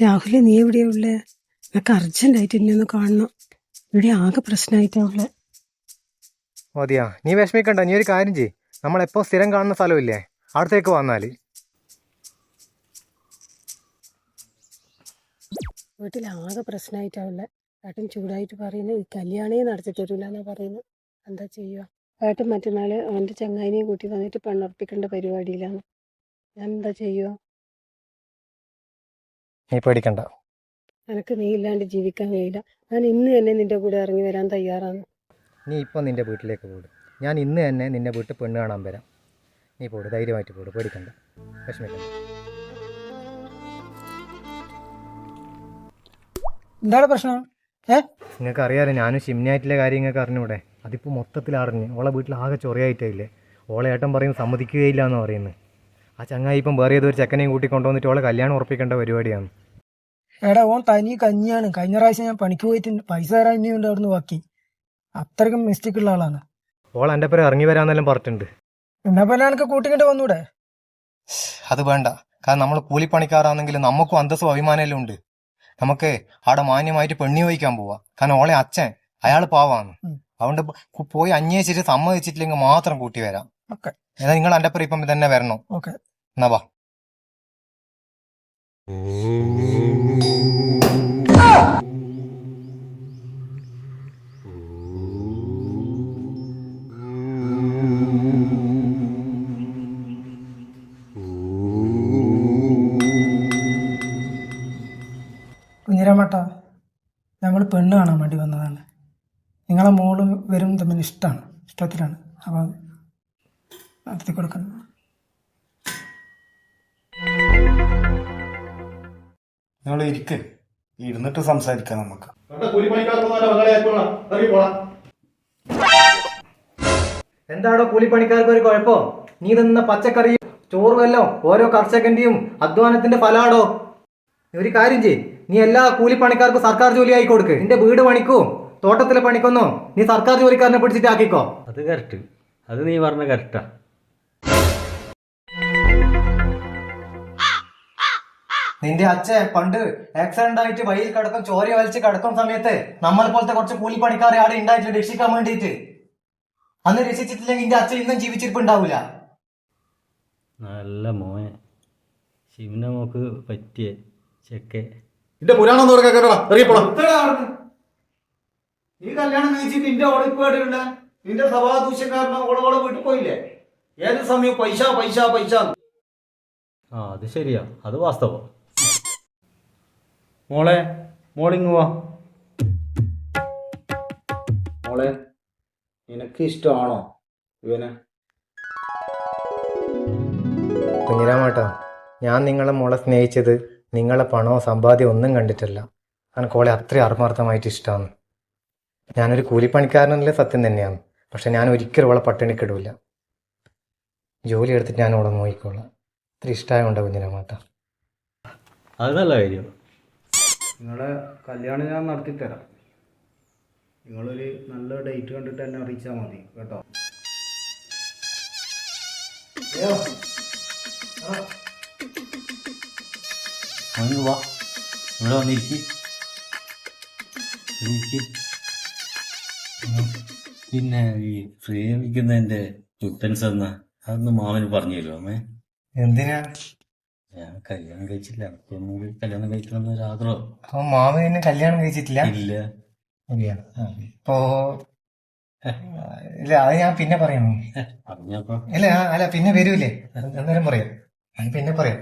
രാഹുലെ, നീ എവിടെയാ ഉള്ളേ? എനിക്ക് അർജന്റായിട്ട് എന്നെ ഒന്ന് കാണണം. ഇവിടെ ആകെ പ്രശ്നമായിട്ടാ ഉള്ളേ. മതിയാ, നീ വിഷമിക്കണ്ട. നീ ഒരു കാര്യം ചെയ്യ്, നമ്മളെപ്പോ സ്ഥിരം കാണുന്ന സ്ഥലമില്ലേ, അവിടത്തേക്ക് വന്നാല്. വീട്ടിൽ ആകെ പ്രശ്നമായിട്ടാ ഉള്ളേ. ഏട്ടൻ ചൂടായിട്ട് പറയുന്നത് കല്യാണേ നടത്തി തരൂല എന്നാ പറയുന്നത്. എന്താ ചെയ്യുക? ഏട്ടൻ മറ്റന്നാള് അവൻ്റെ ചങ്ങായിനെയും കൂട്ടി വന്നിട്ട് പെണ്ണുറപ്പിക്കേണ്ട പരിപാടിയിലാണ്. ഞാൻ എന്താ ചെയ്യുക? നീ പേടിക്കണ്ട. എനിക്ക് നീ ഇല്ലാണ്ട് ജീവിക്കാൻ കഴിയില്ല. ഞാൻ ഇന്ന് തന്നെ നിന്റെ കൂടെ ഇറങ്ങി വരാൻ തയ്യാറാണ്. നീ ഇപ്പം നിന്റെ വീട്ടിലേക്ക് പോട്. ഞാൻ ഇന്ന് തന്നെ നിന്നെ വീട്ടിൽ പെണ്ണ് കാണാൻ വരാം. നീ പോട്, ധൈര്യമായിട്ട് പോട്, പേടിക്കണ്ട, വിഷമിക്കണ്ട. എന്താണ് പ്രശ്നം? നിങ്ങൾക്ക് അറിയാലോ, ഞാനും ഷിംനായിട്ടിലെ കാര്യം നിങ്ങൾക്ക് അറിഞ്ഞൂടെ? അതിപ്പോൾ മൊത്തത്തിൽ അറിഞ്ഞ് ഓളെ വീട്ടിൽ ആകെ ചൊറിയായിട്ടില്ലേ. ഓളെ ഏട്ടൻ പറയുന്നത് സമ്മതിക്കുകയില്ല എന്ന് പറയുന്നത്. ആ ചങ്ങായി ഇപ്പം വേറെ ഏതൊരു ചെക്കനെയും കൂട്ടി കൊണ്ടുവന്നിട്ട് ഓളെ കല്യാണം ഉറപ്പിക്കേണ്ട പരിപാടിയാണ്. എടാ, ഓൻ തനി കഞ്ഞിയാണ്. കഴിഞ്ഞ പ്രാവശ്യം ഞാൻ പണിക്ക് പോയിട്ട് പൈസ തരാൻ ഇനിയുണ്ട് അവിടുന്ന് ബാക്കി. അത്രയ്ക്കും മിസ്റ്റേക്ക് ഉള്ള ആളാണ്. ഓൾ എൻ്റെ പേര് ഇറങ്ങി വരാന്നെല്ലാം പറഞ്ഞിട്ടുണ്ട്. എന്നാ പിന്നെ എനിക്ക് കൂട്ടിക്കിട്ട് വന്നൂടെ? അത് വേണ്ട, കാരണം നമ്മൾ കൂലിപ്പണിക്കാരാണെങ്കിലും നമുക്കും അന്തസ്സും അഭിമാനമെല്ലാം ഉണ്ട്. നമുക്ക് അവിടെ മാന്യമായിട്ട് പെണ്ണി വഹിക്കാൻ പോവാ. കാരണം ഓളെ അച്ഛൻ അയാൾ പാവാണ്. അതുകൊണ്ട് പോയി അന്വേഷിച്ചിട്ട് സമ്മതിച്ചിട്ടില്ലെങ്കിൽ മാത്രം കൂട്ടി വരാം. ഏതാ നിങ്ങൾ എൻ്റെ പേര് ഇപ്പം തന്നെ വരണം. എന്നാ വാ. കുഞ്ഞിരാമട്ട, ഞങ്ങൾ പെണ്ണ് കാണാൻ വേണ്ടി വന്നതാണ്. നിങ്ങളെ മോളും വരും തമ്മിൽ ഇഷ്ടത്തിലാണ്. അപ്പോൾ നടത്തി കൊടുക്കണം. നിങ്ങൾ ഇരിക്ക്, ഇരുന്നിട്ട് സംസാരിക്കാം നമുക്ക്. എന്താണോ കൂലിപ്പണിക്കാർക്ക് ഒരു കുഴപ്പം? നീ തിന്ന പച്ചക്കറി ചോറുമല്ലോ ഓരോ കർഷകന്റെയും അധ്വാനത്തിന്റെ ഫലാടോ. ഒരു കാര്യം ചെയ്യ്, നീ എല്ലാ കൂലിപ്പണിക്കാർക്കും സർക്കാർ ജോലി ആയി കൊടുക്ക്. നിന്റെ വീട് പണിക്കോ തോട്ടത്തിലെ പണിക്കൊന്നോ നീ സർക്കാർ ജോലിക്കാരനെ പിടിച്ചിട്ട് ആക്കിക്കോ. അത് കറക്റ്റ്, അത് നീ പറഞ്ഞ കറക്റ്റാ. നിന്റെ അച്ഛൻ പണ്ട് ആക്സിഡന്റ് ആയിട്ട് വഴിയിൽ കിടക്കും, ചോര വലിച്ച് കിടക്കുന്ന സമയത്ത് നമ്മളെ പോലത്തെ കുറച്ച് കൂലിപ്പണിക്കാരെ ആടെ ഉണ്ടായിട്ട് രക്ഷിക്കാൻ വേണ്ടിയിട്ട്. അന്ന് രക്ഷിച്ചിട്ടില്ലെങ്കിൽ നിന്റെ അച്ഛൻ ഇന്നും ജീവിച്ചിരിപ്പുണ്ടാവൂല. നല്ല മോനെ, ശിവന്റെ മോക്ക് പറ്റിയ ചെക്കെ. നിന്റെ പുരാണം നീ കല്യാണം കഴിച്ചിട്ട് നിന്റെ ഓടിപ്പോയിട്ടുണ്ട്. നിന്റെ സഭാദൂഷ്യക്കാരനോ ഓളോടെ വീട്ടിൽ പോയില്ലേ? ഏത് സമയം പൈസ പൈസ പൈസ. ആ, അത് ശരിയാ, അത് വാസ്തവം. മോളിങ് വാ. മോളെ, നിനക്ക് ഇഷ്ടമാണോ ഇവനെ? കുഞ്ഞിരാമേട്ടാ, ഞാൻ നിങ്ങളെ മോളെ സ്നേഹിച്ചത് നിങ്ങളെ പണമോ സമ്പാദ്യം ഒന്നും കണ്ടിട്ടല്ല. എനിക്ക് ഓളെ അത്രയും ആത്മാർത്ഥമായിട്ട് ഇഷ്ടമാണ്. ഞാനൊരു കൂലിപ്പണിക്കാരനല്ലേ, സത്യം തന്നെയാണ്. പക്ഷെ ഞാൻ ഒരിക്കലും ഓളെ പട്ടിണിക്കിടൂല. ജോലി എടുത്തിട്ട് ഞാൻ ഓളെ നോക്കിക്കോളാം. അത്ര ഇഷ്ടമായോണ്ടോ കുഞ്ഞിരാമേട്ടാ? അത് നല്ല കാര്യം. നിങ്ങളെ കല്യാണം ഞാൻ നടത്തിത്തരാം. നിങ്ങളൊരു നല്ല ഡേറ്റ് കണ്ടിട്ട് എന്നെ അറിയിച്ചാൽ മതി കേട്ടോ. അങ്ങ് വാ, ഇവിടെ വന്നിരിക്കും. പിന്നെ ഈ പ്രേമിക്കുന്നതിന്റെ ഡിഫറൻസ് എന്നാ അതൊന്ന് മാമന് പറഞ്ഞു തരുമോ അമ്മേ? എന്തിനാ? ഞാൻ കല്യാണം കഴിച്ചില്ല, കല്യാണം കഴിക്കണമെന്ന് ഒരു ആഗ്രഹം. അപ്പൊ മാമന് കല്യാണം കഴിച്ചിട്ടില്ല? ഇല്ല. ഇപ്പോ ഇല്ല, അത് ഞാൻ പിന്നെ പറയാം. പറഞ്ഞപ്പോ ഇല്ല, അല്ല പിന്നെ വരൂലേ, അന്നേരം പറയാം. പിന്നെ പറയാം.